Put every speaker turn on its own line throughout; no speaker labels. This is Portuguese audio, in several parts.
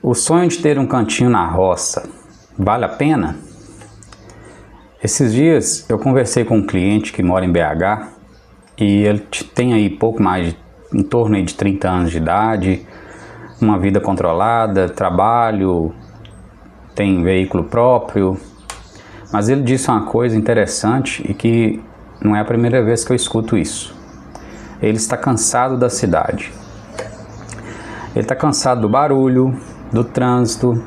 O sonho de ter um cantinho na roça vale a pena? Esses dias eu conversei com um cliente que mora em BH e ele tem aí pouco mais em torno aí de 30 anos de idade, uma vida controlada, trabalho, tem veículo próprio, mas ele disse uma coisa interessante e que não é a primeira vez que eu escuto isso. Ele está cansado da cidade. Ele está cansado do barulho, do trânsito,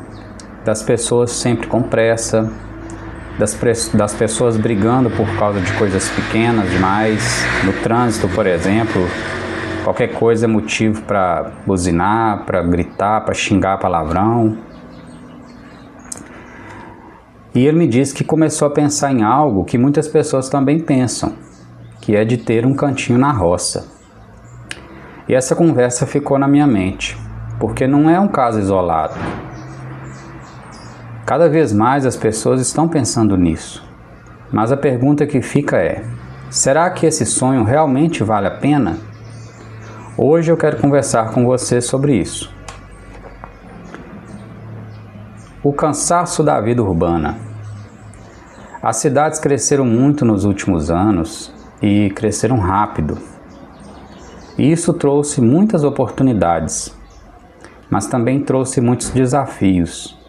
das pessoas sempre com pressa, das pessoas brigando por causa de coisas pequenas demais. No trânsito, por exemplo, qualquer coisa é motivo para buzinar, para gritar, para xingar palavrão. E ele me disse que começou a pensar em algo que muitas pessoas também pensam, que é de ter um cantinho na roça. E essa conversa ficou na minha mente, porque não é um caso isolado. Cada vez mais as pessoas estão pensando nisso, mas a pergunta que fica é: será que esse sonho realmente vale a pena? Hoje eu quero conversar com você sobre isso. O cansaço da vida urbana. As cidades cresceram muito nos últimos anos e cresceram rápido. E isso trouxe muitas oportunidades, mas também trouxe muitos desafios.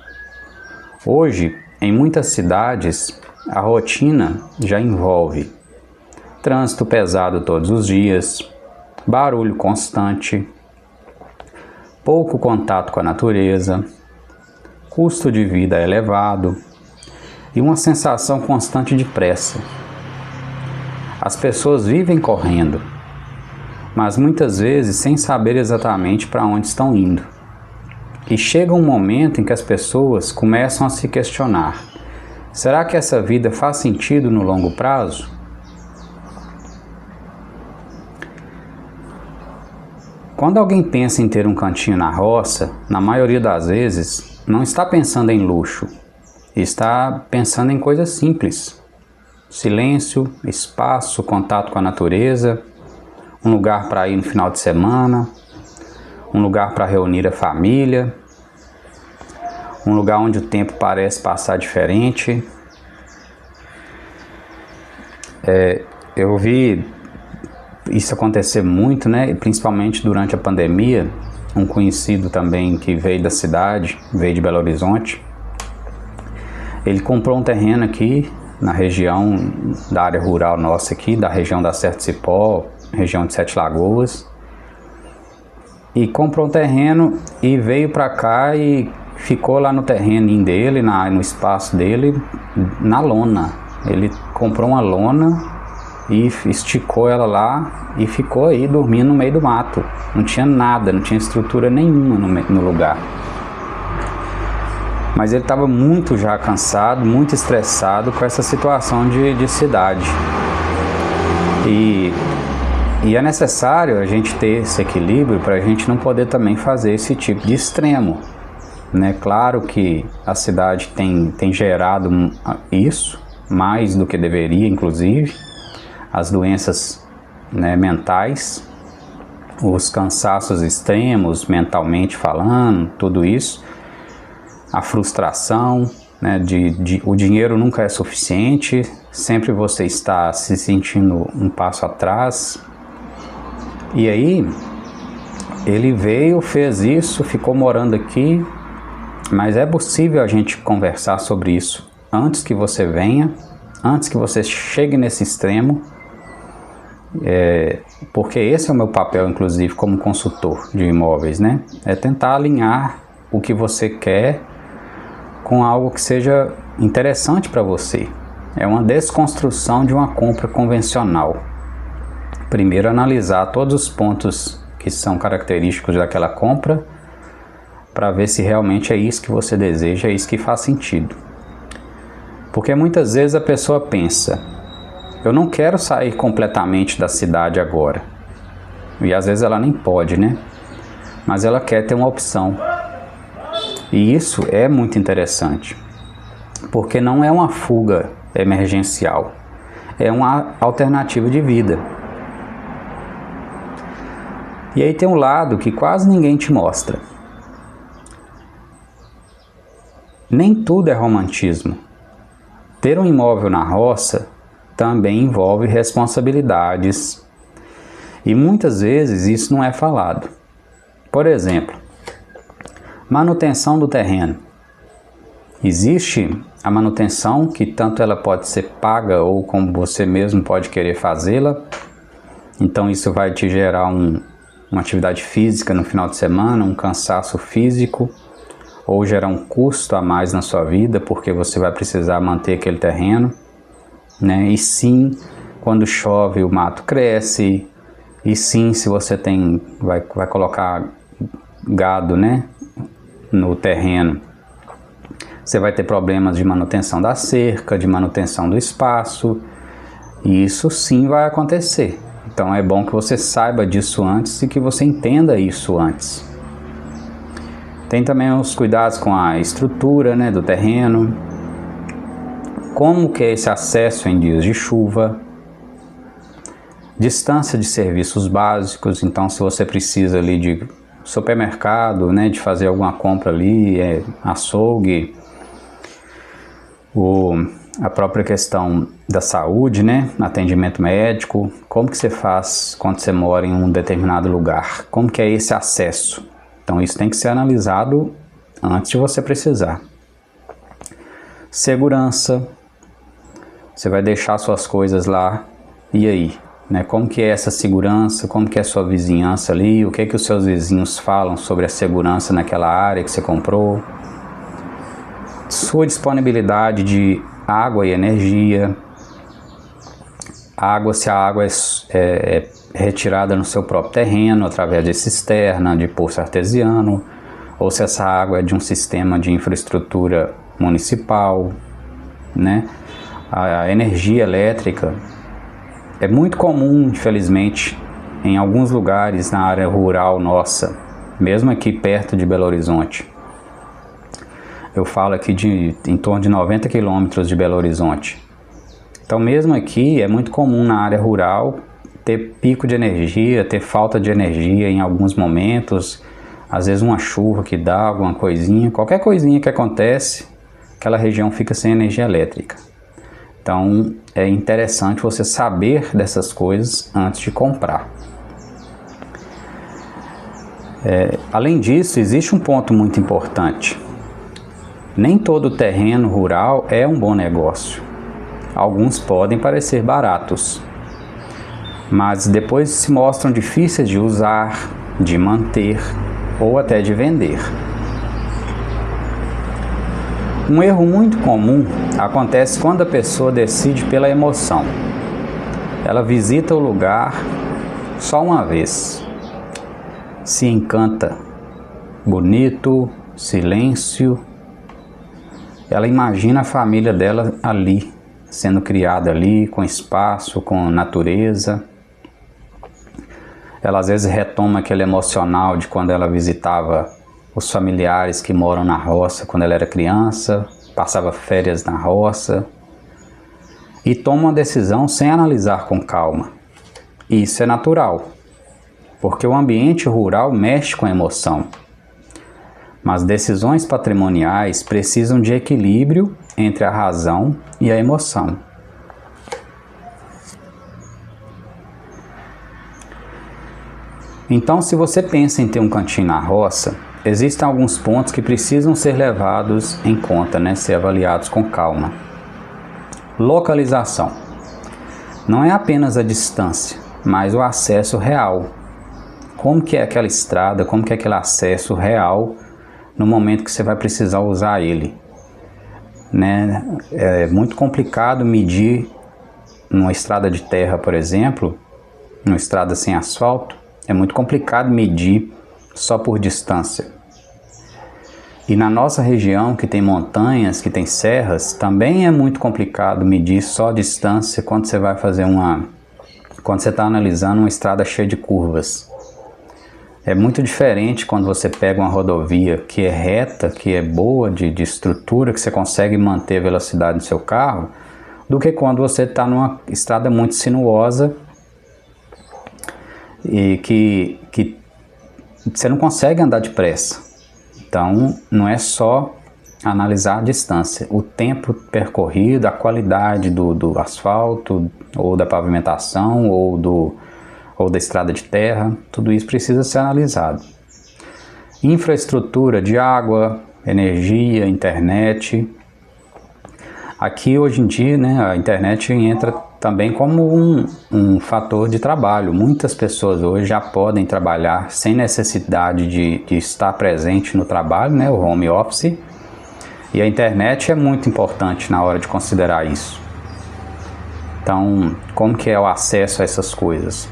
Hoje, em muitas cidades, a rotina já envolve trânsito pesado todos os dias, barulho constante, pouco contato com a natureza, custo de vida elevado e uma sensação constante de pressa. As pessoas vivem correndo, mas muitas vezes sem saber exatamente para onde estão indo. E chega um momento em que as pessoas começam a se questionar: será que essa vida faz sentido no longo prazo? Quando alguém pensa em ter um cantinho na roça, na maioria das vezes, não está pensando em luxo, está pensando em coisas simples. Silêncio, espaço, contato com a natureza, um lugar para ir no final de semana, um lugar para reunir a família, um lugar onde o tempo parece passar diferente. Eu vi isso acontecer muito, né? Principalmente durante a pandemia. Um conhecido também que veio da cidade, veio de Belo Horizonte, ele comprou um terreno aqui na região da área rural nossa aqui, da região da Serra do Cipó, região de Sete Lagoas, e comprou um terreno e veio para cá e ficou lá no terreninho dele, no espaço dele, na lona. Ele comprou uma lona e esticou ela lá e ficou aí dormindo no meio do mato. Não tinha nada, não tinha estrutura nenhuma no lugar. Mas ele estava muito já cansado, muito estressado com essa situação de cidade. E é necessário a gente ter esse equilíbrio para a gente não poder também fazer esse tipo de extremo, né? Claro que a cidade tem gerado isso, mais do que deveria, inclusive, as doenças, né, mentais, os cansaços extremos, mentalmente falando, tudo isso, a frustração, né, o dinheiro nunca é suficiente, sempre você está se sentindo um passo atrás. E aí, ele veio, fez isso, ficou morando aqui, mas é possível a gente conversar sobre isso antes que você venha, antes que você chegue nesse extremo, porque esse é o meu papel, inclusive, como consultor de imóveis, né? É tentar alinhar o que você quer com algo que seja interessante para você. É uma desconstrução de uma compra convencional. Primeiro, analisar todos os pontos que são característicos daquela compra para ver se realmente é isso que você deseja, é isso que faz sentido. Porque muitas vezes a pessoa pensa: eu não quero sair completamente da cidade agora. E às vezes ela nem pode, né? Mas ela quer ter uma opção. E isso é muito interessante, porque não é uma fuga emergencial, é uma alternativa de vida. E aí tem um lado que quase ninguém te mostra. Nem tudo é romantismo. Ter um imóvel na roça também envolve responsabilidades e muitas vezes isso não é falado. Por exemplo, manutenção do terreno. Existe a manutenção que tanto ela pode ser paga ou como você mesmo pode querer fazê-la. Então isso vai te gerar uma atividade física no final de semana, um cansaço físico, ou gerar um custo a mais na sua vida, porque você vai precisar manter aquele terreno, né? E sim, quando chove o mato cresce, e sim, se você vai colocar gado, né, no terreno, você vai ter problemas de manutenção da cerca, de manutenção do espaço, e isso sim vai acontecer. Então é bom que você saiba disso antes e que você entenda isso antes. Tem também os cuidados com a estrutura, né, do terreno, como que é esse acesso em dias de chuva, distância de serviços básicos. Então se você precisa ali de supermercado, né, de fazer alguma compra ali, açougue, a própria questão da saúde, né, atendimento médico, como que você faz quando você mora em um determinado lugar, como que é esse acesso. Então isso tem que ser analisado antes de você precisar. Segurança, você vai deixar suas coisas lá, e aí? Né? Como que é essa segurança, como que é a sua vizinhança ali, o que que os seus vizinhos falam sobre a segurança naquela área que você comprou. Sua disponibilidade de água e energia. Água, se a água é retirada no seu próprio terreno, através de cisterna, de poço artesiano, ou se essa água é de um sistema de infraestrutura municipal, né? A energia elétrica é muito comum, infelizmente, em alguns lugares na área rural nossa, mesmo aqui perto de Belo Horizonte. Eu falo aqui em torno de 90 quilômetros de Belo Horizonte. Então mesmo aqui é muito comum na área rural ter pico de energia, ter falta de energia em alguns momentos, às vezes uma chuva que dá, alguma coisinha, qualquer coisinha que acontece, aquela região fica sem energia elétrica. Então é interessante você saber dessas coisas antes de comprar. Além disso, existe um ponto muito importante. Nem todo terreno rural é um bom negócio. Alguns podem parecer baratos, mas depois se mostram difíceis de usar, de manter ou até de vender. Um erro muito comum acontece quando a pessoa decide pela emoção. Ela visita o lugar só uma vez, se encanta, bonito, silêncio. Ela imagina a família dela ali, sendo criada ali, com espaço, com natureza. Ela às vezes retoma aquele emocional de quando ela visitava os familiares que moram na roça quando ela era criança, passava férias na roça, e toma uma decisão sem analisar com calma. E isso é natural, porque o ambiente rural mexe com a emoção. Mas decisões patrimoniais precisam de equilíbrio entre a razão e a emoção. Então, se você pensa em ter um cantinho na roça, existem alguns pontos que precisam ser levados em conta, né? Ser avaliados com calma. Localização. Não é apenas a distância, mas o acesso real. Como que é aquela estrada, como que é aquele acesso real no momento que você vai precisar usar ele, né? É muito complicado medir numa estrada de terra, por exemplo, numa estrada sem asfalto, é muito complicado medir só por distância. E na nossa região, que tem montanhas, que tem serras, também é muito complicado medir só a distância quando você vai fazer quando você está analisando uma estrada cheia de curvas. É muito diferente quando você pega uma rodovia que é reta, que é boa de estrutura, que você consegue manter a velocidade do seu carro, do que quando você está numa estrada muito sinuosa e que você não consegue andar depressa. Então, não é só analisar a distância, o tempo percorrido, a qualidade do asfalto, ou da pavimentação, ou da estrada de terra, tudo isso precisa ser analisado. Infraestrutura de água, energia, internet. Aqui hoje em dia, né, a internet entra também como um fator de trabalho. Muitas pessoas hoje já podem trabalhar sem necessidade de estar presente no trabalho, né, o home office. E a internet é muito importante na hora de considerar isso. Então, como que é o acesso a essas coisas?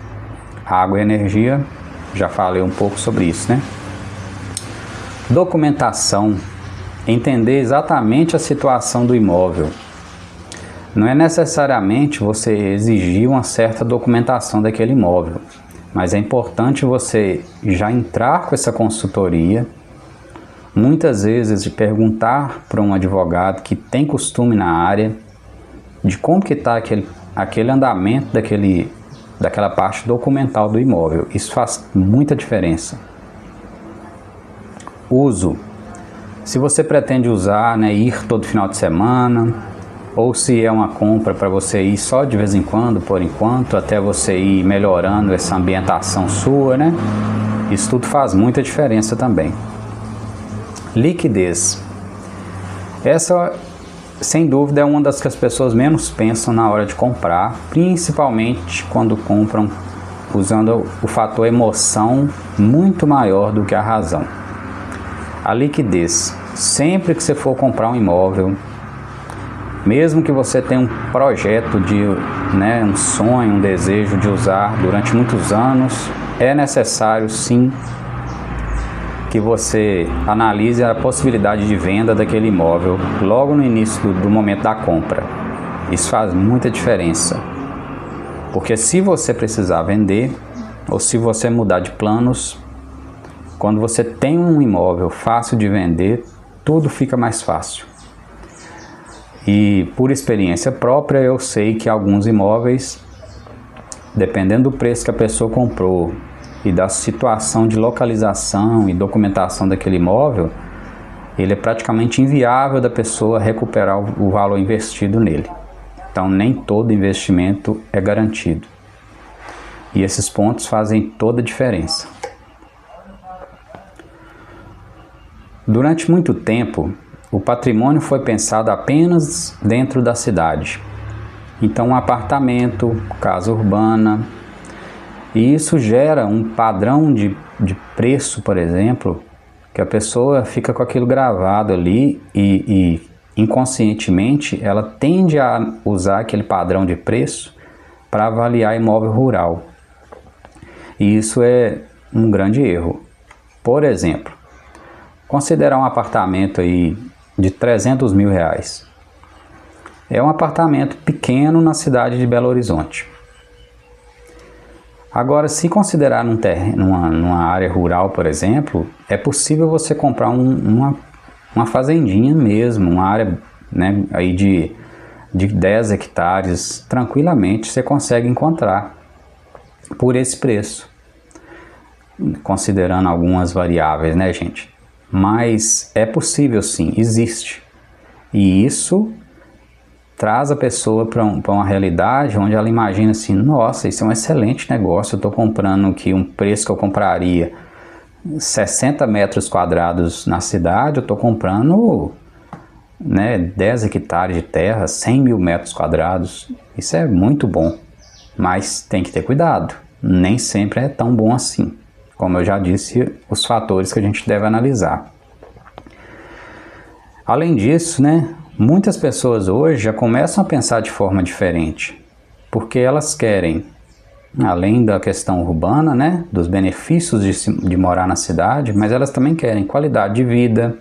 Água e energia, já falei um pouco sobre isso, né? Documentação, entender exatamente a situação do imóvel. Não é necessariamente você exigir uma certa documentação daquele imóvel, mas é importante você já entrar com essa consultoria, muitas vezes de perguntar para um advogado que tem costume na área, de como que está aquele andamento daquela parte documental do imóvel. Isso faz muita diferença. Uso. Se você pretende usar, né, ir todo final de semana, ou se é uma compra para você ir só de vez em quando, por enquanto, até você ir melhorando essa ambientação sua, né? Isso tudo faz muita diferença também. Liquidez. Essa, sem dúvida, é uma das que as pessoas menos pensam na hora de comprar, principalmente quando compram usando o fator emoção muito maior do que a razão. A liquidez. Sempre que você for comprar um imóvel, mesmo que você tenha um projeto né, um sonho, um desejo de usar durante muitos anos, é necessário sim que você analise a possibilidade de venda daquele imóvel logo no início do momento da compra. Isso faz muita diferença, porque se você precisar vender ou se você mudar de planos, quando você tem um imóvel fácil de vender, tudo fica mais fácil. E por experiência própria eu sei que alguns imóveis, dependendo do preço que a pessoa comprou e da situação de localização e documentação daquele imóvel, ele é praticamente inviável da pessoa recuperar o valor investido nele. Então nem todo investimento é garantido. E esses pontos fazem toda a diferença. Durante muito tempo, o patrimônio foi pensado apenas dentro da cidade. Então um apartamento, casa urbana, e isso gera um padrão de preço, por exemplo, que a pessoa fica com aquilo gravado ali e inconscientemente ela tende a usar aquele padrão de preço para avaliar imóvel rural. E isso é um grande erro. Por exemplo, considerar um apartamento aí de 300 mil reais. É um apartamento pequeno na cidade de Belo Horizonte. Agora, se considerar numa área rural, por exemplo, é possível você comprar uma fazendinha mesmo, uma área, né, aí de 10 hectares, tranquilamente você consegue encontrar por esse preço, considerando algumas variáveis, né, gente? Mas é possível sim, existe. E isso traz a pessoa para uma realidade onde ela imagina assim, nossa, isso é um excelente negócio, eu estou comprando aqui um preço que eu compraria 60 metros quadrados na cidade, eu estou comprando, né, 10 hectares de terra, 100 mil metros quadrados. Isso é muito bom, mas tem que ter cuidado, nem sempre é tão bom assim. Como eu já disse, os fatores que a gente deve analisar. Além disso, né, muitas pessoas hoje já começam a pensar de forma diferente, porque elas querem, além da questão urbana, né, dos benefícios de morar na cidade, mas elas também querem qualidade de vida,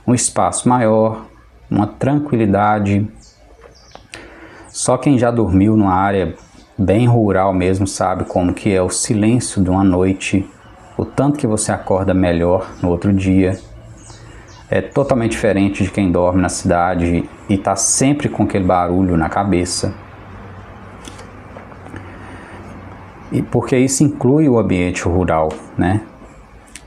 um espaço maior, uma tranquilidade. Só quem já dormiu numa área bem rural mesmo sabe como que é o silêncio de uma noite, o tanto que você acorda melhor no outro dia. É totalmente diferente de quem dorme na cidade e está sempre com aquele barulho na cabeça. E porque isso inclui o ambiente rural, né?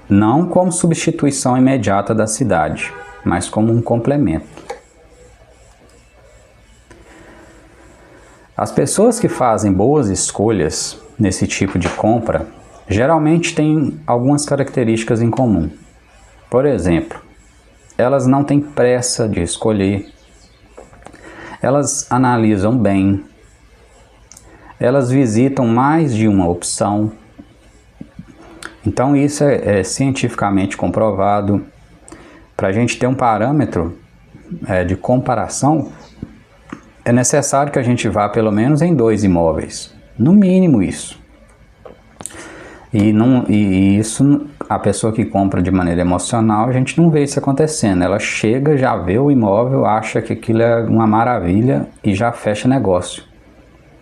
Não como substituição imediata da cidade, mas como um complemento. As pessoas que fazem boas escolhas nesse tipo de compra geralmente têm algumas características em comum. Por exemplo, elas não têm pressa de escolher, elas analisam bem, elas visitam mais de uma opção. Então isso é cientificamente comprovado. Para a gente ter um parâmetro de comparação, é necessário que a gente vá pelo menos em 2 imóveis, no mínimo isso. E isso, a pessoa que compra de maneira emocional, a gente não vê isso acontecendo. Ela chega, já vê o imóvel, acha que aquilo é uma maravilha e já fecha negócio.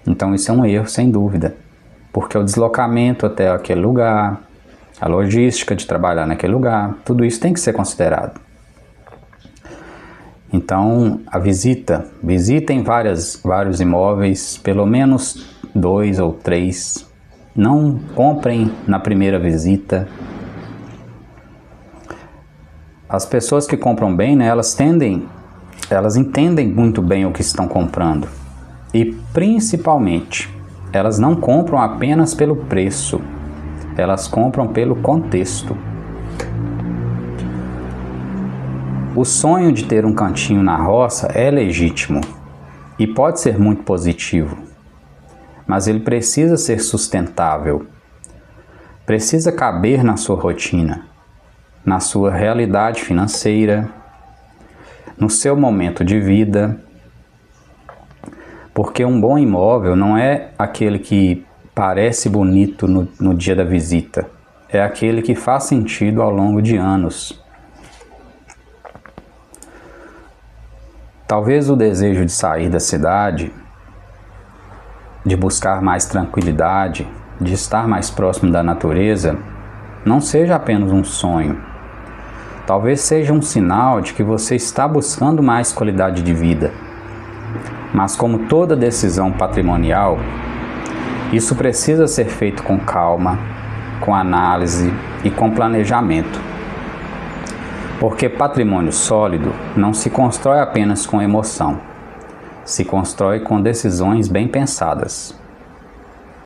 Então isso é um erro, sem dúvida, porque o deslocamento até aquele lugar, a logística de trabalhar naquele lugar, tudo isso tem que ser considerado. Então, visitem vários imóveis, pelo menos 2 ou 3. Não comprem na primeira visita. As pessoas que compram bem, né, elas entendem muito bem o que estão comprando. E, principalmente, elas não compram apenas pelo preço, elas compram pelo contexto. O sonho de ter um cantinho na roça é legítimo e pode ser muito positivo, mas ele precisa ser sustentável, precisa caber na sua rotina, na sua realidade financeira, no seu momento de vida, porque um bom imóvel não é aquele que parece bonito no dia da visita, é aquele que faz sentido ao longo de anos. Talvez o desejo de sair da cidade, de buscar mais tranquilidade, de estar mais próximo da natureza, não seja apenas um sonho. Talvez seja um sinal de que você está buscando mais qualidade de vida. Mas como toda decisão patrimonial, isso precisa ser feito com calma, com análise e com planejamento. Porque patrimônio sólido não se constrói apenas com emoção, se constrói com decisões bem pensadas.